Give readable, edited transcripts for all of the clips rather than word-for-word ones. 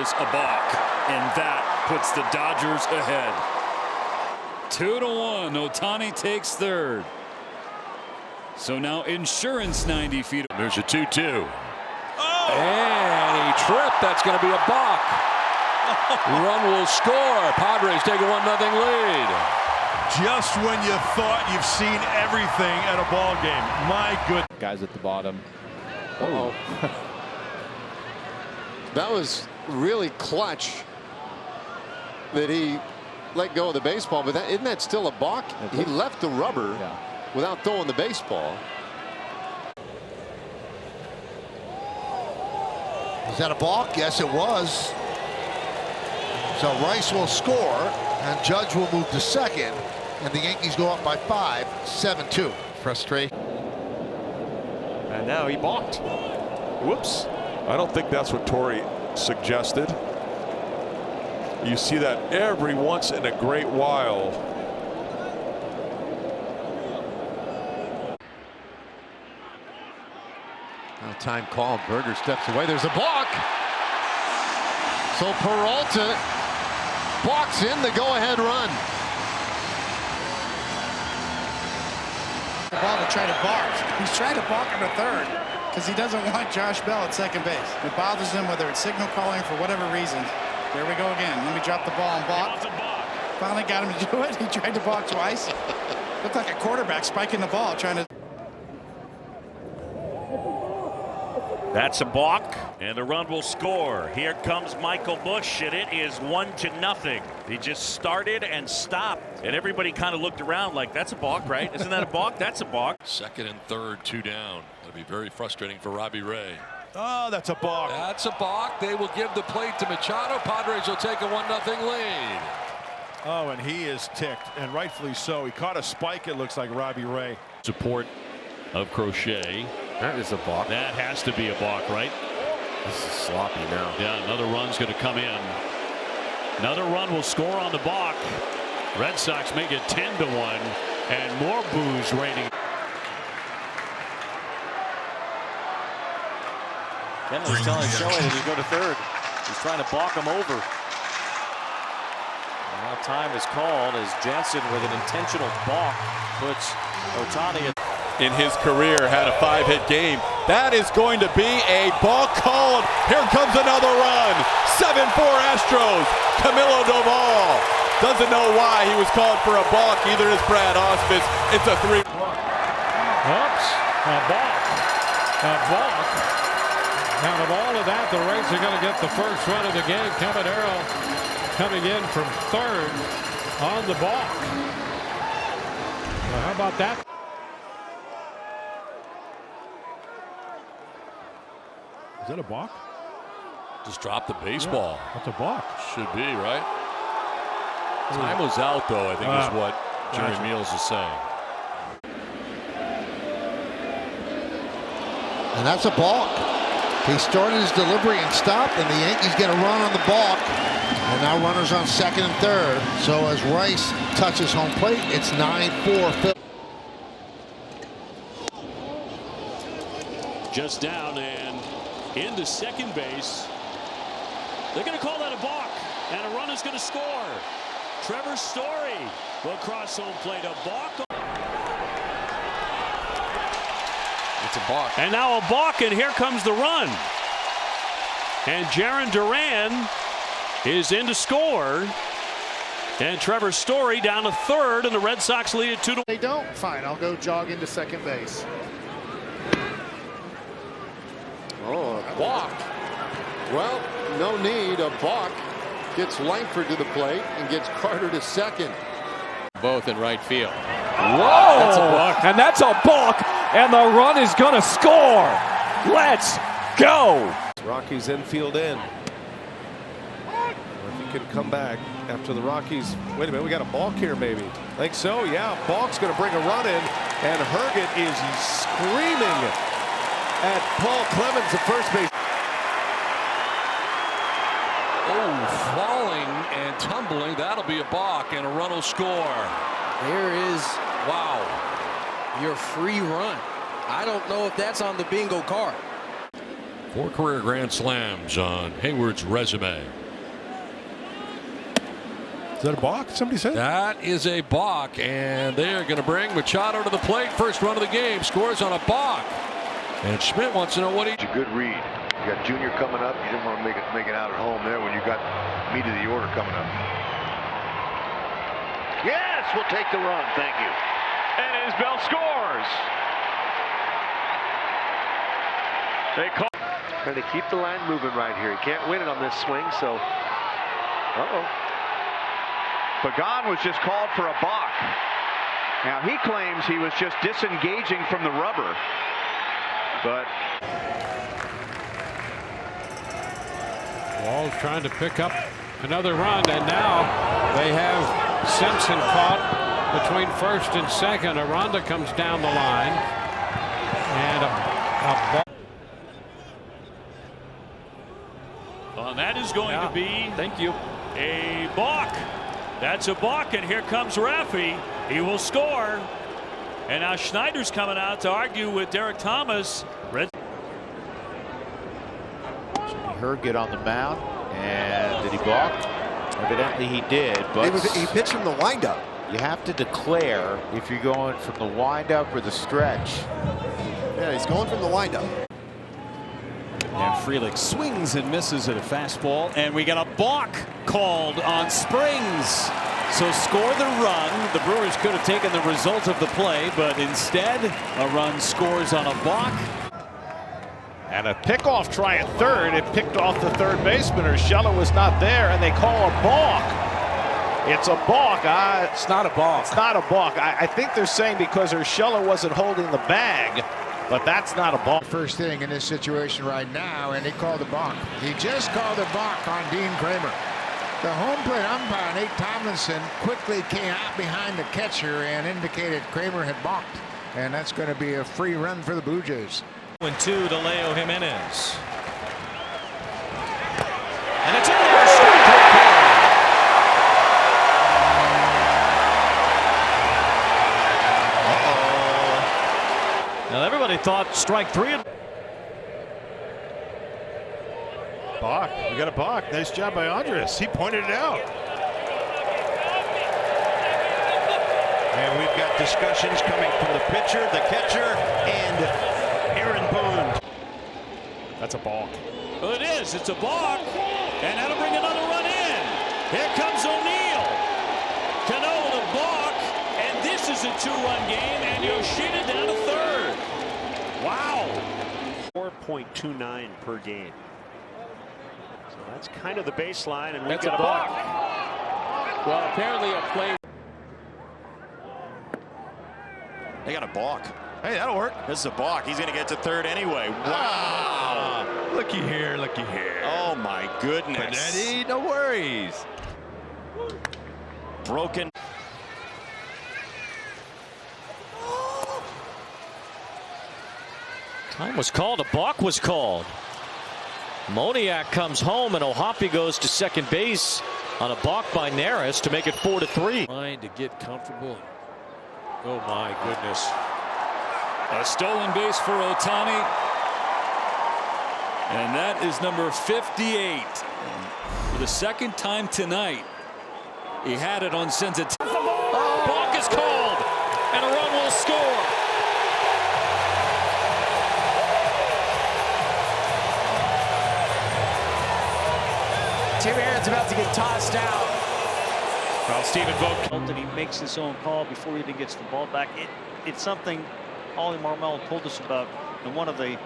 throws a balk, and that puts the Dodgers ahead. 2-1. Ohtani takes third. So now insurance 90 feet. There's a 2-2. Oh! And he tripped. That's going to be a balk. Run will score. Padres take a 1-0 lead. Just when you thought you've seen everything at a ball game. My good guys at the bottom. Uh-oh. That was really clutch that he let go of the baseball, but isn't that still a balk? He left the rubber without throwing the baseball. Is that a balk? Yes, it was. So Rice will score, and Judge will move to second, and the Yankees go up by 5, 7-2. Frustration. And now he balked. Whoops. I don't think that's what Torrey suggested. You see that every once in a great while. Now time called. Berger steps away. There's a block. So Peralta blocks in the go-ahead run. The ball to try to balk. He's trying to balk him to third because he doesn't want Josh Bell at second base. It bothers him whether it's signal calling for whatever reason. There we go again. Let me drop the ball and balk. Finally got him to do it. He tried to balk twice. Looked like a quarterback spiking the ball trying to. That's a balk, and the run will score. Here comes Michael Busch, and it is 1-0. He just started and stopped, and everybody kind of looked around like, that's a balk, right? Isn't that a balk? That's a balk. Second and third, 2 down. That'll be very frustrating for Robbie Ray. Oh, that's a balk. That's a balk. They will give the plate to Machado. Padres will take a 1-0 lead. Oh, and he is ticked, and rightfully so. He caught a spike, it looks like, Robbie Ray. Support of Crochet. That is a balk. That has to be a balk, right? This is sloppy now. Yeah, another run's going to come in. Another run will score on the balk. Red Sox make it 10-1, and more boos raining. Kenley's telling Shelley that he go to third. He's trying to balk him over. Now time is called as Jansen with an intentional balk puts Ohtani at. In his career, had a 5-hit game. That is going to be a ball called. Here comes another run. 7-4 Astros. Camilo Doval doesn't know why he was called for a balk. Either is Brad Auspis. It's a 3. Oops, a balk. A balk. Out of all of that, the Rays are going to get the first run of the game. Caminero coming in from third on the balk. Well, how about that? Is that a balk? Just dropped the baseball. That's a balk. Should be, right? Time was out, though, I think is what Jerry Meals is saying. And that's a balk. He started his delivery and stopped, and the Yankees get a run on the balk. And now runners on second and third. So as Rice touches home plate, it's 9-4. Just down and into second base. They're going to call that a balk, and a run is going to score. Trevor Story will cross home plate. A balk. It's a balk. And now a balk, and here comes the run. And Jarren Duran is in to score. And Trevor Story down to third, and the Red Sox lead at 2-1. They don't. Fine, I'll go jog into second base. Oh, a balk. Well, no need. A balk gets Langford to the plate and gets Carter to second. Both in right field. Whoa! That's a balk. And that's a balk, and the run is going to score. Let's go. Rockies infield in. If he can come back after the Rockies. Wait a minute, we got a balk here, maybe. Think so? Yeah, balk's going to bring a run in, and Herget is screaming at Paul Clemens at first base. Oh, falling and tumbling. That'll be a balk, and a run will score. There is, wow, your free run. I don't know if that's on the bingo card. 4 career grand slams on Hayward's resume. Is that a balk? Somebody said that is a balk, and they're going to bring Machado to the plate. First run of the game, scores on a balk. And Schmidt wants to know what he. It's a good read. You got Junior coming up. You didn't want to make it out at home there when you got meat of the order coming up. Yes, we'll take the run. Thank you. And Isbell scores. They call. Trying to keep the line moving right here. He can't win it on this swing, so. Pagan was just called for a balk. Now he claims he was just disengaging from the rubber. But Wall's trying to pick up another run, and now they have Simpson caught between first and second. Aranda comes down the line, and a ball. Well, that is going to be thank you a balk. That's a balk, and here comes Raffy. He will score. And now Schneider's coming out to argue with Derek Thomas. Herb get on the mound, and did he balk? Evidently he did, but he pitched from the windup. You have to declare if you're going from the windup or the stretch. Yeah, he's going from the windup. And Frelick swings and misses at a fastball, and we got a balk called on Springs. So score the run. The Brewers could have taken the result of the play, but instead a run scores on a balk. And a pickoff try at third. It picked off the third baseman. Urshela was not there, and they call a balk. It's a balk. It's not a balk. It's not a balk. I think they're saying because Urshela wasn't holding the bag, but that's not a balk. First thing in this situation right now, and he called a balk. He just called a balk on Dean Kramer. The home plate umpire, Nate Tomlinson, quickly came out behind the catcher and indicated Kramer had balked. And that's going to be a free run for the Blue Jays. 1-2 to Leo Jimenez. And it's in there. Strike Now everybody thought strike 3. balk. We got a balk. Nice job by Andres. He pointed it out. And we've got discussions coming from the pitcher, the catcher, and Aaron Boone. That's a balk. Well, it is. It's a balk. And that'll bring another run in. Here comes O'Neill. Cano with a balk. And this is a 2-run game. And Yoshida down to third. Wow. 4.29 per game. So that's kind of the baseline. And we've That's got a balk. Well, apparently a play. They got a balk. Hey, that'll work. This is a balk. He's going to get to third anyway. Wow. Looky here, looky here. Oh, my goodness. Benetti, no worries. Broken. Time was called. A balk was called. Moniak comes home, and Ohapi goes to second base on a balk by Neris to make it 4-3. Trying to get comfortable. Oh my goodness. A stolen base for Ohtani. And that is number 58. For the second time tonight. He had it on sensitivity. Balk is called, and a run will score. Tim Aaron's about to get tossed out. Well, Stephen Balk. And he makes his own call before he even gets the ball back. It's something Ollie Marmol told us about, and one of the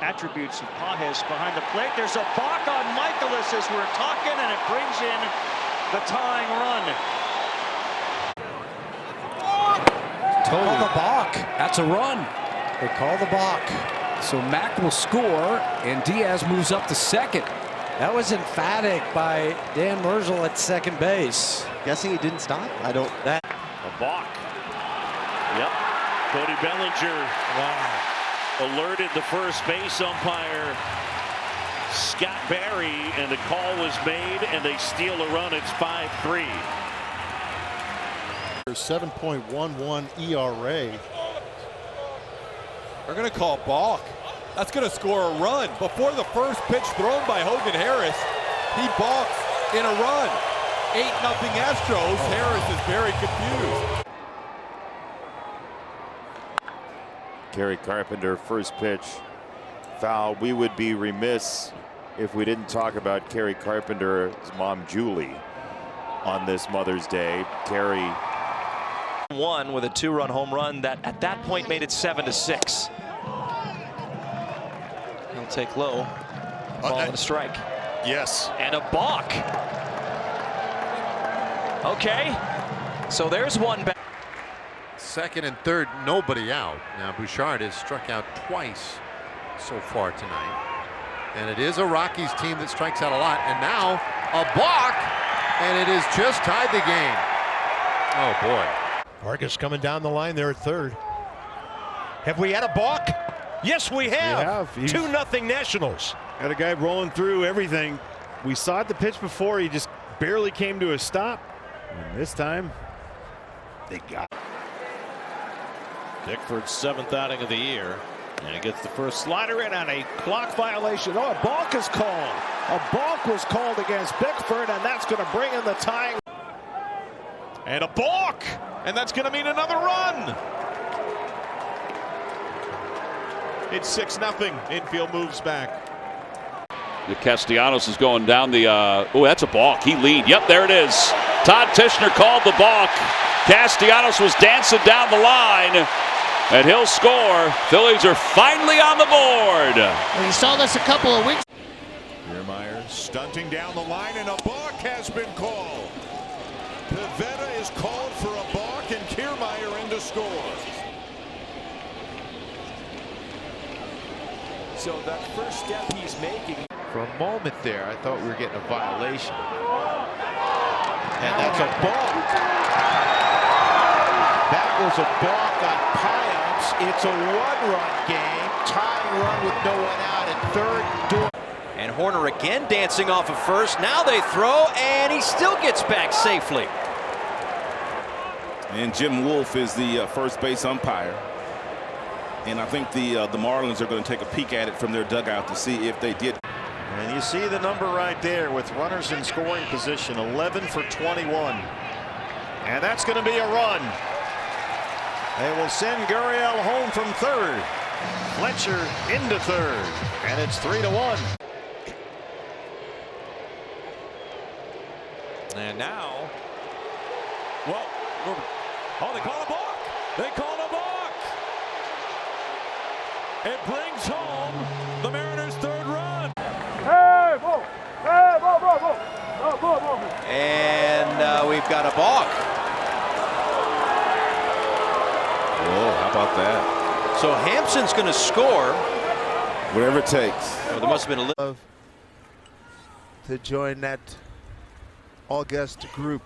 attributes of Pages behind the plate. There's a balk on Michaelis as we're talking, and it brings in the tying run. Call the balk. That's a run. They call the balk. So Mack will score, and Diaz moves up to second. That was emphatic by Dan Merzel at second base. Guessing he didn't stop? I don't. That. A balk. Yep. Cody Bellinger. Wow. Alerted the first base umpire, Scott Barry, and the call was made, and they steal a run. It's 5-3. 7.11 ERA. They're going to call balk. That's going to score a run. Before the first pitch thrown by Hogan Harris, he balks in a run. 8-0 Astros. Harris is very confused. Gary Carpenter, first pitch, foul. We would be remiss if we didn't talk about Kerry Carpenter's mom, Julie, on this Mother's Day. Kerry won with a 2-run home run that at that point made it 7-6. He'll take low. Ball and a strike. Yes. And a balk. Okay. So there's one back. Second and third, nobody out. Now Bouchard has struck out twice so far tonight. And it is a Rockies team that strikes out a lot. And now a balk, and it has just tied the game. Oh boy. Vargas coming down the line there at third. Have we had a balk? Yes, we have. 2-0 Nationals. Got a guy rolling through everything. We saw it the pitch before. He just barely came to a stop. And this time, they got it. Bickford's 7th outing of the year. And he gets the first slider in on a clock violation. Oh, a balk is called. A balk was called against Bickford, and that's going to bring in the tying. And a balk, and that's going to mean another run. It's 6-0. Infield moves back. The Castellanos is going down the. Oh, that's a balk. He leaned. Yep, there it is. Todd Tishner called the balk. Castellanos was dancing down the line, and he'll score. Phillies are finally on the board. Well, you saw this a couple of weeks. Kiermaier stunting down the line, and a balk has been called. Pivetta is called for a balk, and Kiermaier in to score. So that first step he's making. For a moment there, I thought we were getting a violation. And that's a balk. That was a balk on Piups. It's a one-run game. Tying run with no one out at third. And Horner again dancing off of first. Now they throw, and he still gets back safely. And Jim Wolf is the first base umpire. And I think the Marlins are going to take a peek at it from their dugout to see if they did. And you see the number right there with runners in scoring position, 11 for 21. And that's going to be a run. They will send Gurriel home from third. Fletcher into third. And it's 3-1. And now, well, oh, they call a balk. They call a balk. It brings home the Mariners' third run. And we've got a balk. Oh, how about that? So Hampson's going to score. Whatever it takes. Oh, there must have been a little. To join that august group.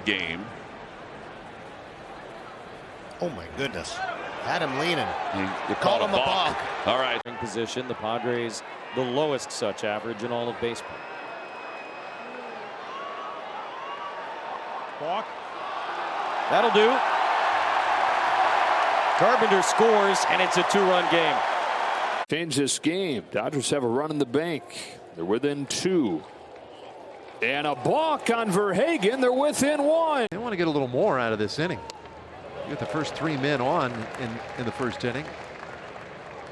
Game. Oh my goodness. Had him leaning. You called him a balk. All right. In position, the Padres the lowest such average in all of baseball. Balk. That'll do. Carpenter scores, and it's a 2-run game. Change this game. Dodgers have a run in the bank. They're within 2. And a balk on Verhagen. They're within 1. They want to get a little more out of this inning. You get the first 3 men on in the first inning,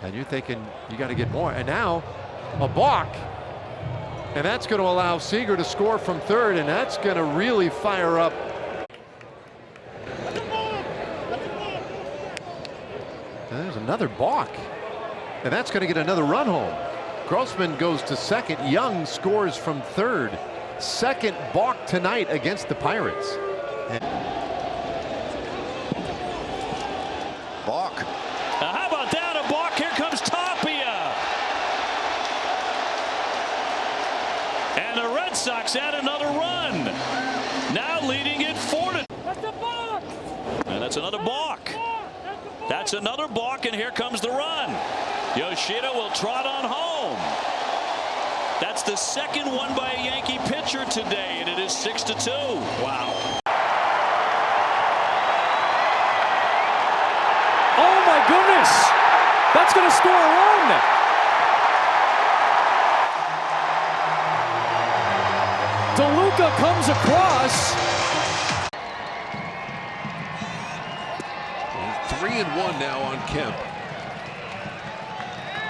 and you're thinking you got to get more. And now a balk, and that's going to allow Seager to score from third, and that's going to really fire up. And there's another balk, and that's going to get another run home. Grossman goes to second. Young scores from third. Second balk tonight against the Pirates. Balk. How about that? A balk. Here comes Tapia. And the Red Sox add another run. Now leading it 4-2. That's a balk. And that's another balk. That's another balk, and here comes the run. Yoshida will trot on home. That's the second one by a Yankee pitcher today, and it is 6-2. Wow. Oh my goodness. That's going to score a run. DeLuca comes across. 3-1 now on Kemp.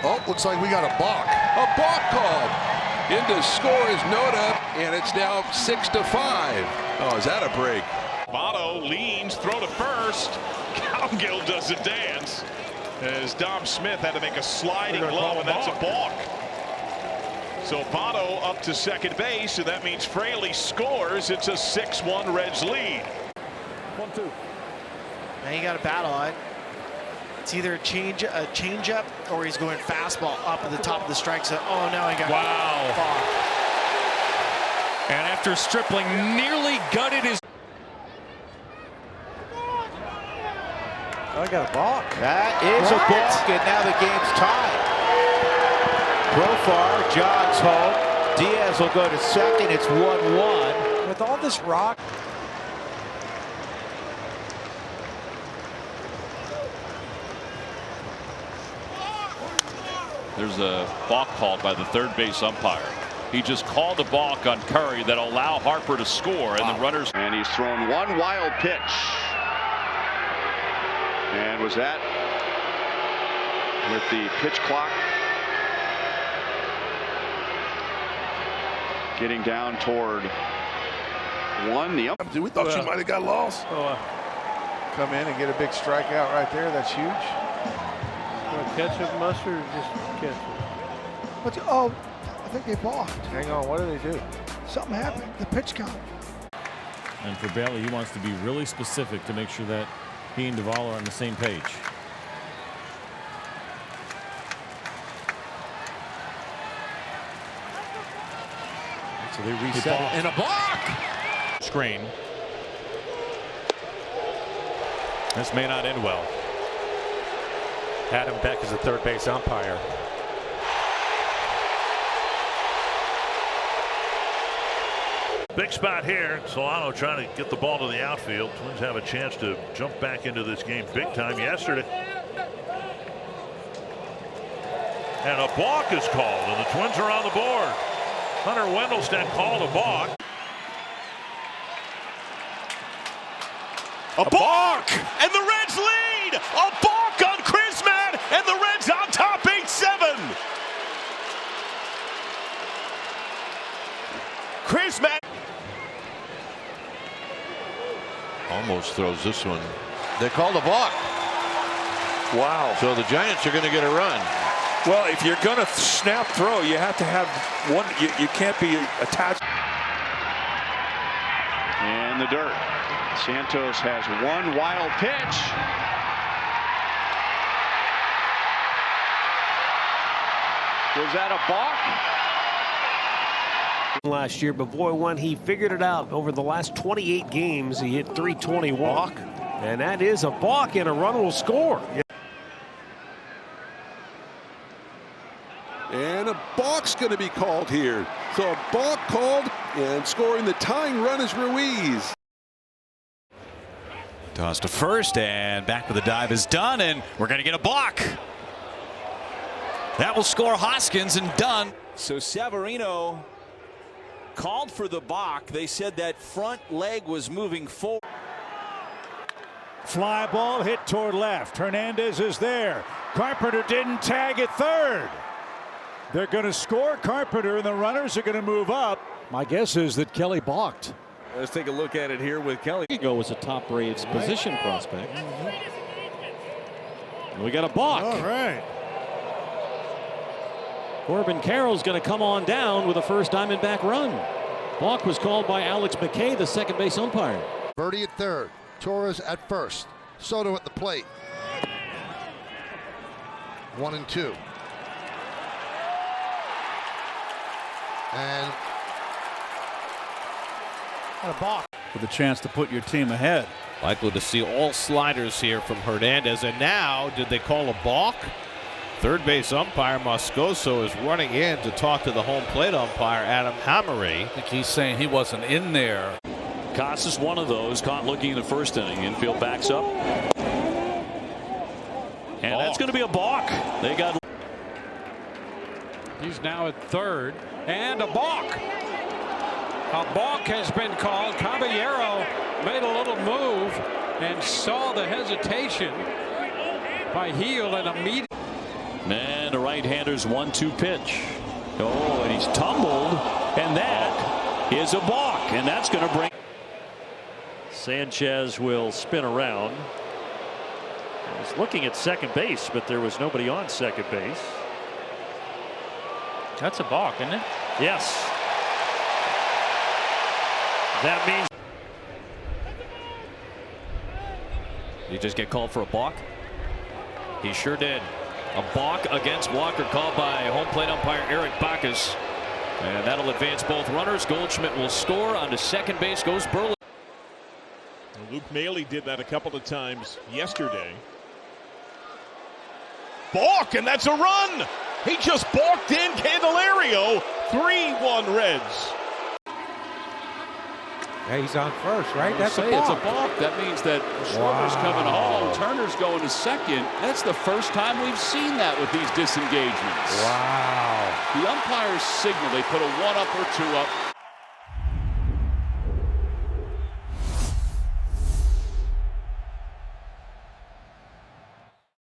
Oh, looks like we got a balk. A balk called. Into score is Noda, and it's now 6-5. Oh, is that a break? Votto leans, throw to first. Cowgill does a dance as Dom Smith had to make a sliding blow, and that's a balk. So Votto up to second base, and that means Fraley scores. It's a 6-1 Reds lead. 1-2. Now you got to battle it. It's either a changeup or he's going fastball up at the top of the strike zone. Oh, now he got wow. And after Stripling nearly gutted his. I got a balk. That is a balk, and now the game's tied. Profar jogs home. Diaz will go to second. It's 1-1. With all this rock. There's a balk called by the third base umpire. He just called a balk on Curry that'll allow Harper to score, and the runners. And he's thrown one wild pitch. And was that with the pitch clock getting down toward 1? We thought she might have got lost. Come in and get a big strikeout right there. That's huge. Ketchup, mustard, or just ketchup? I think they balked. Hang on, what did they do? Something happened. The pitch count. And for Bailey, he wants to be really specific to make sure that he and Duvall are on the same page. So they reset it, and a block. Screen. This may not end well. Adam Beck is the third base umpire. Big spot here. Solano trying to get the ball to the outfield. Twins have a chance to jump back into this game big time yesterday. And a balk is called, and the Twins are on the board. Hunter Wendelstedt called a balk. A balk, and the Reds lead. A balk on Chrisman, and the Reds on top 8-7. Chrisman Almost throws this one. They called a balk. Wow. So the Giants are going to get a run. Well, if you're going to snap throw, you have to have one. You can't be attached. In the dirt. Santos has one wild pitch. Was that a balk? Last year, but boy, when he figured it out over the last 28 games, he hit 321. And that is a balk, and a run will score. And a balk's going to be called here. So a balk called, and scoring the tying run is Ruiz. Toss to first, and back with the dive is done, and we're going to get a balk. That will score Hoskins, and done. So Severino called for the balk. They said that front leg was moving forward. Fly ball hit toward left. Hernandez is there. Carpenter didn't tag at third. They're going to score Carpenter, and the runners are going to move up. My guess is that Kelly balked. Let's take a look at it here with Kelly. Go as a top Braves position prospect. We got a balk. All right. Corbin Carroll's going to come on down with a first Diamondback run. Balk was called by Alex McKay, the second base umpire. Birdie at third. Torres at first. Soto at the plate. 1-2. And a balk. With a chance to put your team ahead. Likely to see all sliders here from Hernandez. And now, did they call a balk? Third base umpire Moscoso is running in to talk to the home plate umpire Adam Hammery. I think he's saying he wasn't in there. Cost is one of those. Caught looking in the first inning. Infield backs up. And that's going to be a balk. They got. He's now at third, and a balk. A balk has been called. Caballero made a little move and saw the hesitation by Heel and immediately. And the right-hander's 1-2 pitch. Oh, and he's tumbled, and that is a balk, and that's going to bring. Sanchez will spin around. He's looking at second base, but there was nobody on second base. That's a balk, isn't it? Yes. That means. Did he just get called for a balk? He sure did. A balk against Walker called by home plate umpire Eric Bacchus. And that'll advance both runners. Goldschmidt will score. On to second base goes Burley. Luke Maile did that a couple of times yesterday. Balk, and that's a run. He just balked in Candelario. 3-1 Reds. Yeah, he's on first, right? That's It's a balk. That means that Schwarber's coming home. Turner's going to second. That's the first time we've seen that with these disengagements. Wow. The umpires signal. They put a 1-up or 2-up.